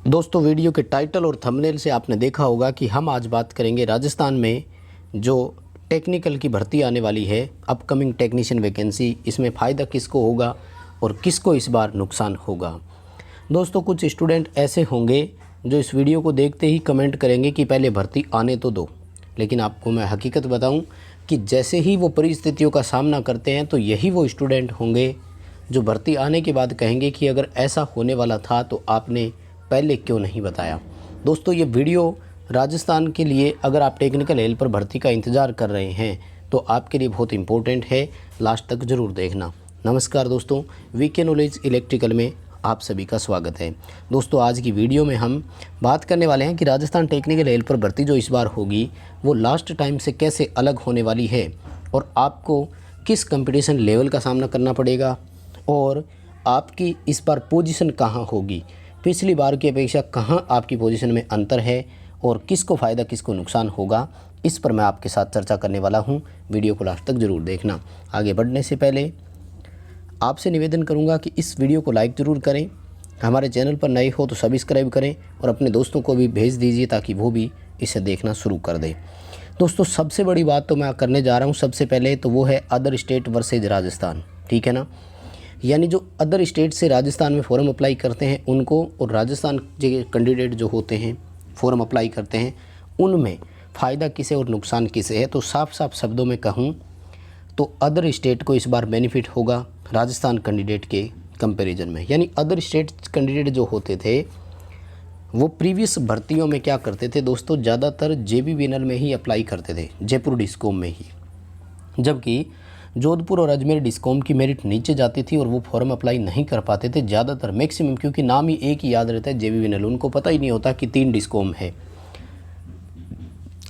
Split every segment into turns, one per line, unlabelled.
दोस्तों, वीडियो के टाइटल और थंबनेल से आपने देखा होगा कि हम आज बात करेंगे राजस्थान में जो टेक्निकल की भर्ती आने वाली है, अपकमिंग टेक्नीशियन वैकेंसी। इसमें फ़ायदा किसको होगा और किसको इस बार नुकसान होगा। दोस्तों, कुछ स्टूडेंट ऐसे होंगे जो इस वीडियो को देखते ही कमेंट करेंगे कि पहले भर्ती आने तो दो। लेकिन आपको मैं हकीकत बताऊं कि जैसे ही वो परिस्थितियों का सामना करते हैं तो यही वो स्टूडेंट होंगे जो भर्ती आने के बाद कहेंगे कि अगर ऐसा होने वाला था तो आपने पहले क्यों नहीं बताया। दोस्तों, ये वीडियो राजस्थान के लिए, अगर आप टेक्निकल हेल्पर भर्ती का इंतज़ार कर रहे हैं तो आपके लिए बहुत इंपॉर्टेंट है। लास्ट तक ज़रूर देखना। नमस्कार दोस्तों, वीके नॉलेज इलेक्ट्रिकल में आप सभी का स्वागत है। दोस्तों, आज की वीडियो में हम बात करने वाले हैं कि राजस्थान टेक्निकल हेल्पर भर्ती जो इस बार होगी वो लास्ट टाइम से कैसे अलग होने वाली है और आपको किस कंपटीशन लेवल का सामना करना पड़ेगा और आपकी इस बार पोजीशन कहाँ होगी, पिछली बार की अपेक्षा कहाँ आपकी पोजीशन में अंतर है और किसको फ़ायदा किसको नुकसान होगा, इस पर मैं आपके साथ चर्चा करने वाला हूँ। वीडियो को लास्ट तक ज़रूर देखना। आगे बढ़ने से पहले आपसे निवेदन करूँगा कि इस वीडियो को लाइक ज़रूर करें, हमारे चैनल पर नए हो तो सब्सक्राइब करें और अपने दोस्तों को भी भेज दीजिए ताकि वो भी इसे देखना शुरू कर दें। दोस्तों, सबसे बड़ी बात तो मैं करने जा रहा हूँ सबसे पहले, तो वो है अदर स्टेट वर्सेज राजस्थान। ठीक है ना, यानी जो अदर स्टेट से राजस्थान में फ़ॉर्म अप्लाई करते हैं उनको और राजस्थान के कैंडिडेट जो होते हैं फ़ॉर्म अप्लाई करते हैं उनमें फ़ायदा किसे और नुकसान किसे है। तो साफ साफ शब्दों में कहूँ तो अदर स्टेट को इस बार बेनिफिट होगा राजस्थान कैंडिडेट के कंपैरिजन में। यानी अदर स्टेट कैंडिडेट जो होते थे वो प्रीवियस भर्तियों में क्या करते थे दोस्तों, ज़्यादातर जेबी विनर में ही अप्लाई करते थे, जयपुर डिस्कॉम में ही, जबकि जोधपुर और अजमेर डिस्कॉम की मेरिट नीचे जाती थी और वो फॉर्म अप्लाई नहीं कर पाते थे ज़्यादातर, मैक्सिमम, क्योंकि नाम ही एक ही याद रहता है जेबी विनल, उनको पता ही नहीं होता कि 3 डिस्कॉम है।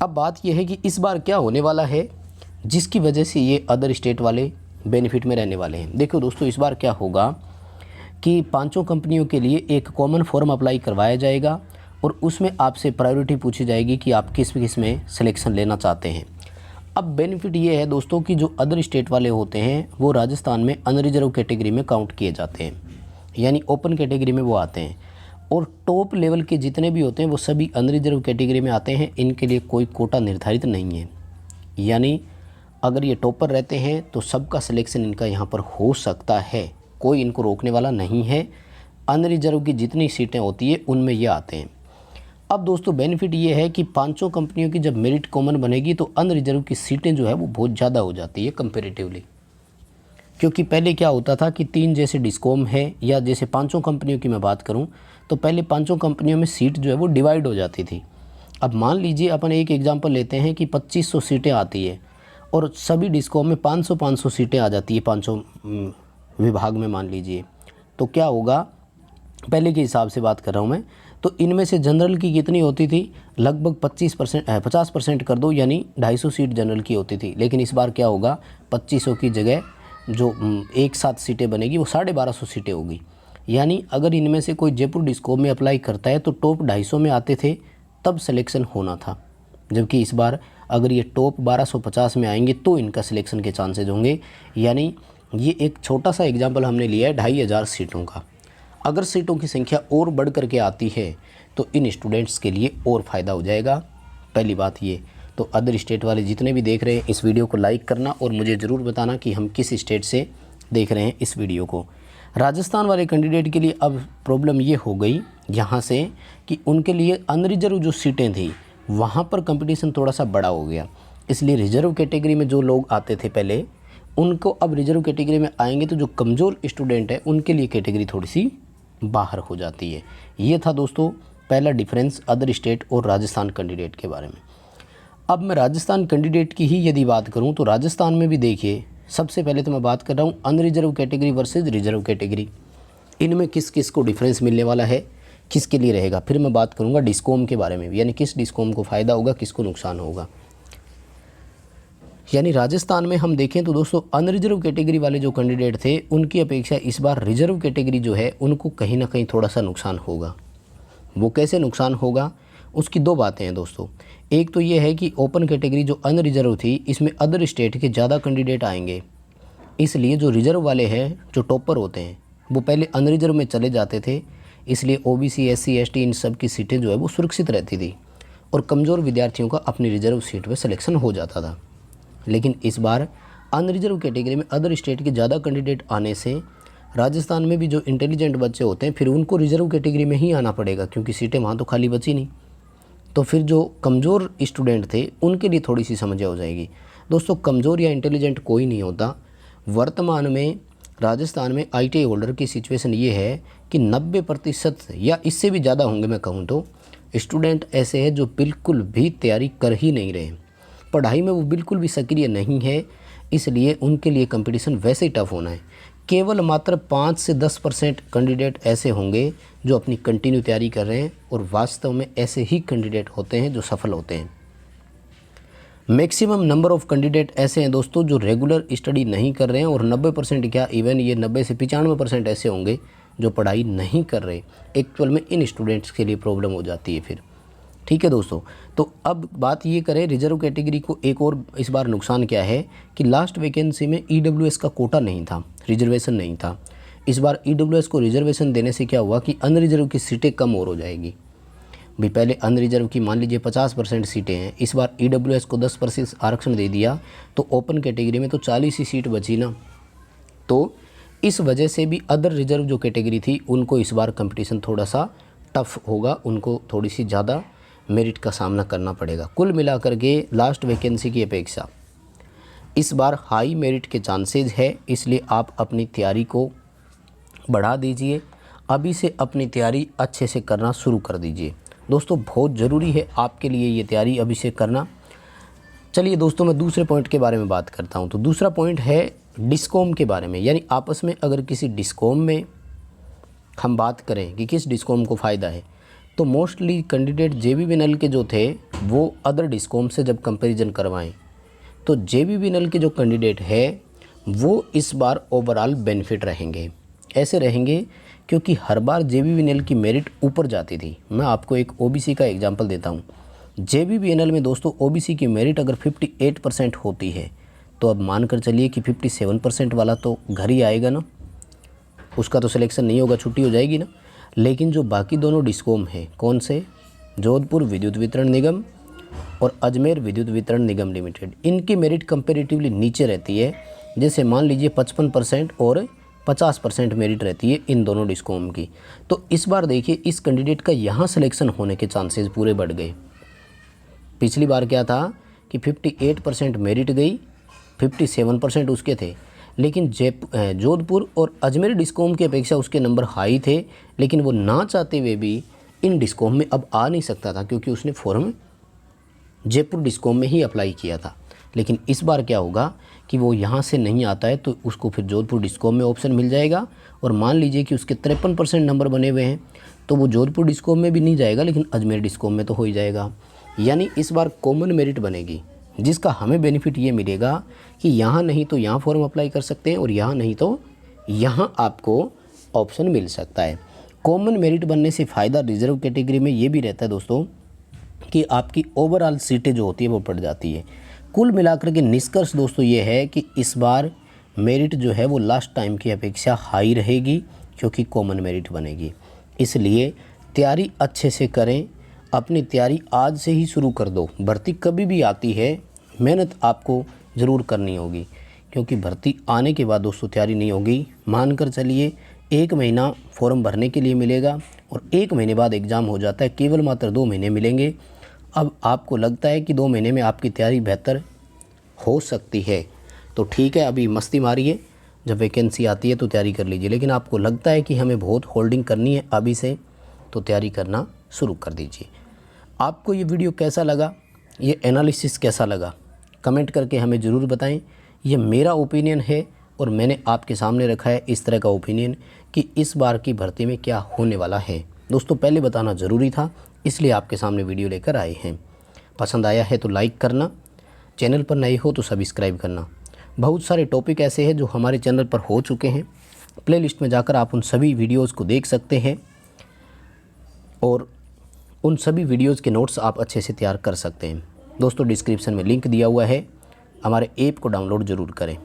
अब बात यह है कि इस बार क्या होने वाला है जिसकी वजह से ये अदर स्टेट वाले बेनिफिट में रहने वाले हैं। देखो दोस्तों, इस बार क्या होगा कि 5 कंपनियों के लिए एक कॉमन फॉर्म अप्लाई करवाया जाएगा और उसमें आपसे प्रायोरिटी पूछी जाएगी कि आप किस में सिलेक्शन लेना चाहते हैं। अब बेनिफिट ये है दोस्तों कि जो अदर स्टेट वाले होते हैं वो राजस्थान में अनरिजर्व कैटेगरी में काउंट किए जाते हैं, यानी ओपन कैटेगरी में वो आते हैं, और टॉप लेवल के जितने भी होते हैं वो सभी अनरिजर्व कैटेगरी में आते हैं। इनके लिए कोई कोटा निर्धारित नहीं है, यानी अगर ये टॉपर रहते हैं तो सबका सिलेक्शन इनका यहाँ पर हो सकता है, कोई इनको रोकने वाला नहीं है। अनरिजर्व की जितनी सीटें होती है उनमें ये आते हैं। अब दोस्तों, बेनिफिट ये है कि 5 कंपनियों की जब मेरिट कॉमन बनेगी तो अनरिजर्व की सीटें जो है वो बहुत ज़्यादा हो जाती है कंपेरेटिवली, क्योंकि पहले क्या होता था कि 3 जैसे डिस्कॉम है या जैसे 5 कंपनियों की मैं बात करूं तो पहले 5 कंपनियों में सीट जो है वो डिवाइड हो जाती थी। अब मान लीजिए अपन एक एग्जांपल लेते हैं कि 2500 सीटें आती है और सभी डिस्कॉम में 500 सीटें आ जाती है 5 विभाग में, मान लीजिए, तो क्या होगा, पहले के हिसाब से बात कर रहा हूँ मैं, तो इनमें से जनरल की कितनी होती थी, लगभग 50% कर दो, यानी 250 सीट जनरल की होती थी। लेकिन इस बार क्या होगा, 2500 की जगह जो एक साथ सीटें बनेगी वो 1250 सीटें होगी। यानी अगर इनमें से कोई जयपुर डिस्कॉम में अप्लाई करता है तो टॉप 250 में आते थे तब सिलेक्शन होना था, जबकि इस बार अगर ये टॉप 1250 में आएंगे तो इनका सिलेक्शन के चांसेज होंगे। यानी ये एक छोटा सा एग्जाम्पल हमने लिया है 2500 सीटों का। अगर सीटों की संख्या और बढ़ करके आती है तो इन स्टूडेंट्स के लिए और फ़ायदा हो जाएगा। पहली बात ये, तो अदर स्टेट वाले जितने भी देख रहे हैं इस वीडियो को लाइक करना और मुझे ज़रूर बताना कि हम किस स्टेट से देख रहे हैं इस वीडियो को। राजस्थान वाले कैंडिडेट के लिए अब प्रॉब्लम ये हो गई यहाँ से कि उनके लिए अनरिजर्व जो सीटें थी वहाँ पर कंपटीशन थोड़ा सा बड़ा हो गया, इसलिए रिजर्व कैटेगरी में जो लोग आते थे पहले उनको अब रिजर्व कैटेगरी में आएंगे तो जो कमज़ोर स्टूडेंट है उनके लिए कैटेगरी थोड़ी सी बाहर हो जाती है। ये था दोस्तों पहला डिफरेंस अदर स्टेट और राजस्थान कैंडिडेट के बारे में। अब मैं राजस्थान कैंडिडेट की ही यदि बात करूं तो राजस्थान में भी देखिए, सबसे पहले तो मैं बात कर रहा हूं unreserved category versus reserved category, इनमें किस किस को डिफरेंस मिलने वाला है, किसके लिए रहेगा। फिर मैं बात करूँगा डिस्कॉम के बारे में, यानी किस डिस्कॉम को फ़ायदा होगा, किसको नुकसान होगा। यानी राजस्थान में हम देखें तो दोस्तों अनरिजर्व कैटेगरी वाले जो कैंडिडेट थे उनकी अपेक्षा इस बार रिजर्व कैटेगरी जो है उनको कहीं ना कहीं थोड़ा सा नुकसान होगा। वो कैसे नुकसान होगा, उसकी 2 बातें हैं दोस्तों। एक तो ये है कि ओपन कैटेगरी जो अनरिजर्व थी इसमें अदर स्टेट के ज़्यादा कैंडिडेट आएंगे, इसलिए जो रिजर्व वाले हैं, जो टॉपर होते हैं, वो पहले अनरिजर्व में चले जाते थे, इसलिए ओबीसी, एससी, एसटी इन सब की सीटें जो है वो सुरक्षित रहती थी और कमज़ोर विद्यार्थियों का अपनी रिजर्व सीट पर सिलेक्शन हो जाता था। लेकिन इस बार अनरिजर्व कैटेगरी में अदर स्टेट के ज़्यादा कैंडिडेट आने से राजस्थान में भी जो इंटेलिजेंट बच्चे होते हैं फिर उनको रिजर्व कैटेगरी में ही आना पड़ेगा, क्योंकि सीटें वहाँ तो खाली बची नहीं। तो फिर जो कमज़ोर स्टूडेंट थे उनके लिए थोड़ी सी समस्या हो जाएगी। दोस्तों, कमज़ोर या इंटेलिजेंट कोई नहीं होता। वर्तमान में राजस्थान में ITI होल्डर की सिचुएशन ये है कि 90% या इससे भी ज़्यादा होंगे मैं कहूँ तो स्टूडेंट ऐसे हैं जो बिल्कुल भी तैयारी कर ही नहीं रहे, पढ़ाई में वो बिल्कुल भी सक्रिय नहीं है, इसलिए उनके लिए कंपटीशन वैसे ही टफ होना है। केवल मात्र 5 से 10% कैंडिडेट ऐसे होंगे जो अपनी कंटिन्यू तैयारी कर रहे हैं और वास्तव में ऐसे ही कैंडिडेट होते हैं जो सफल होते हैं। मैक्सिमम नंबर ऑफ कैंडिडेट ऐसे हैं दोस्तों जो रेगुलर स्टडी नहीं कर रहे हैं और 90% क्या इवन ये 90 से 95% ऐसे होंगे जो पढ़ाई नहीं कर रहे। एक्चुअल में इन स्टूडेंट्स के लिए प्रॉब्लम हो जाती है फिर। ठीक है दोस्तों, तो अब बात ये करें रिजर्व कैटेगरी को एक और इस बार नुकसान क्या है कि लास्ट वैकेंसी में EWS का कोटा नहीं था, रिजर्वेशन नहीं था। इस बार EWS को रिजर्वेशन देने से क्या हुआ कि अनरिजर्व की सीटें कम और हो जाएगी। भी पहले अनरिजर्व की मान लीजिए 50% सीटें हैं, इस बार EWS को 10% आरक्षण दे दिया तो ओपन कैटेगरी में तो 40 ही सीट बची ना। तो इस वजह से भी अदर रिजर्व जो कैटेगरी थी उनको इस बार कंपटीशन थोड़ा सा टफ होगा, उनको थोड़ी सी ज़्यादा मेरिट का सामना करना पड़ेगा। कुल मिलाकर के लास्ट वैकेंसी की अपेक्षा इस बार हाई मेरिट के चांसेस है, इसलिए आप अपनी तैयारी को बढ़ा दीजिए। अभी से अपनी तैयारी अच्छे से करना शुरू कर दीजिए दोस्तों, बहुत ज़रूरी है आपके लिए ये तैयारी अभी से करना। चलिए दोस्तों, मैं दूसरे पॉइंट के बारे में बात करता हूँ। तो दूसरा पॉइंट है डिस्कॉम के बारे में, यानी आपस में अगर किसी डिस्कॉम में हम बात करें कि किस डिस्कॉम को फ़ायदा है, तो मोस्टली कैंडिडेट JBV के जो थे वो अदर डिस्कॉम से जब कंपैरिजन करवाएं तो JBV के जो कैंडिडेट है वो इस बार ओवरऑल बेनिफिट रहेंगे। ऐसे रहेंगे क्योंकि हर बार JBV की मेरिट ऊपर जाती थी। मैं आपको एक OBC का एग्जांपल देता हूँ। JBV में दोस्तों OBC की मेरिट अगर 58% होती है तो अब मानकर चलिए कि 57% वाला तो घर ही आएगा ना, उसका तो सिलेक्शन नहीं होगा, छुट्टी हो जाएगी ना। लेकिन जो बाकी दोनों डिस्कॉम हैं, कौन से, जोधपुर विद्युत वितरण निगम और अजमेर विद्युत वितरण निगम लिमिटेड, इनकी मेरिट कंपैरेटिवली नीचे रहती है। जैसे मान लीजिए 55% और 50% मेरिट रहती है इन दोनों डिस्कॉम की। तो इस बार देखिए इस कैंडिडेट का यहाँ सिलेक्शन होने के चांसेस पूरे बढ़ गए। पिछली बार क्या था कि 58% मेरिट गई, 57% उसके थे, लेकिन जोधपुर और अजमेर डिस्कॉम की अपेक्षा उसके नंबर हाई थे, लेकिन वो ना चाहते हुए भी इन डिस्कॉम में अब आ नहीं सकता था क्योंकि उसने फॉर्म जयपुर डिस्कॉम में ही अप्लाई किया था। लेकिन इस बार क्या होगा कि वो यहाँ से नहीं आता है तो उसको फिर जोधपुर डिस्कॉम में ऑप्शन मिल जाएगा। और मान लीजिए कि उसके 53% नंबर बने हुए हैं तो वो जोधपुर डिस्कॉम में भी नहीं जाएगा, लेकिन अजमेर डिस्कॉम में तो हो ही जाएगा। यानी इस बार कॉमन मेरिट बनेगी, जिसका हमें बेनिफिट ये मिलेगा कि यहाँ नहीं तो यहाँ फॉर्म अप्लाई कर सकते हैं और यहाँ नहीं तो यहाँ आपको ऑप्शन मिल सकता है। कॉमन मेरिट बनने से फ़ायदा रिजर्व कैटेगरी में ये भी रहता है दोस्तों कि आपकी ओवरऑल सीटें जो होती है वो बढ़ जाती है। कुल मिलाकर के निष्कर्ष दोस्तों ये है कि इस बार मेरिट जो है वो लास्ट टाइम की अपेक्षा हाई रहेगी क्योंकि कॉमन मेरिट बनेगी। इसलिए तैयारी अच्छे से करें, अपनी तैयारी आज से ही शुरू कर दो। भर्ती कभी भी आती है, मेहनत आपको ज़रूर करनी होगी, क्योंकि भर्ती आने के बाद दोस्तों तैयारी नहीं होगी। मानकर चलिए 1 महीना फॉर्म भरने के लिए मिलेगा और 1 महीने बाद एग्ज़ाम हो जाता है, केवल मात्र 2 महीने मिलेंगे। अब आपको लगता है कि 2 महीने में आपकी तैयारी बेहतर हो सकती है तो ठीक है, अभी मस्ती मारिए, जब वैकेंसी आती है तो तैयारी कर लीजिए। लेकिन आपको लगता है कि हमें बहुत होल्डिंग करनी है अभी से, तो तैयारी करना शुरू कर दीजिए। आपको ये वीडियो कैसा लगा, ये एनालिसिस कैसा लगा, कमेंट करके हमें ज़रूर बताएं। ये मेरा ओपिनियन है और मैंने आपके सामने रखा है इस तरह का ओपिनियन कि इस बार की भर्ती में क्या होने वाला है। दोस्तों पहले बताना ज़रूरी था, इसलिए आपके सामने वीडियो लेकर आए हैं। पसंद आया है तो लाइक करना, चैनल पर नए हो तो सब्सक्राइब करना। बहुत सारे टॉपिक ऐसे हैं जो हमारे चैनल पर हो चुके हैं, प्लेलिस्ट में जाकर आप उन सभी वीडियोज़ को देख सकते हैं और उन सभी वीडियोज़ के नोट्स आप अच्छे से तैयार कर सकते हैं। दोस्तों डिस्क्रिप्शन में लिंक दिया हुआ है, हमारे ऐप को डाउनलोड ज़रूर करें।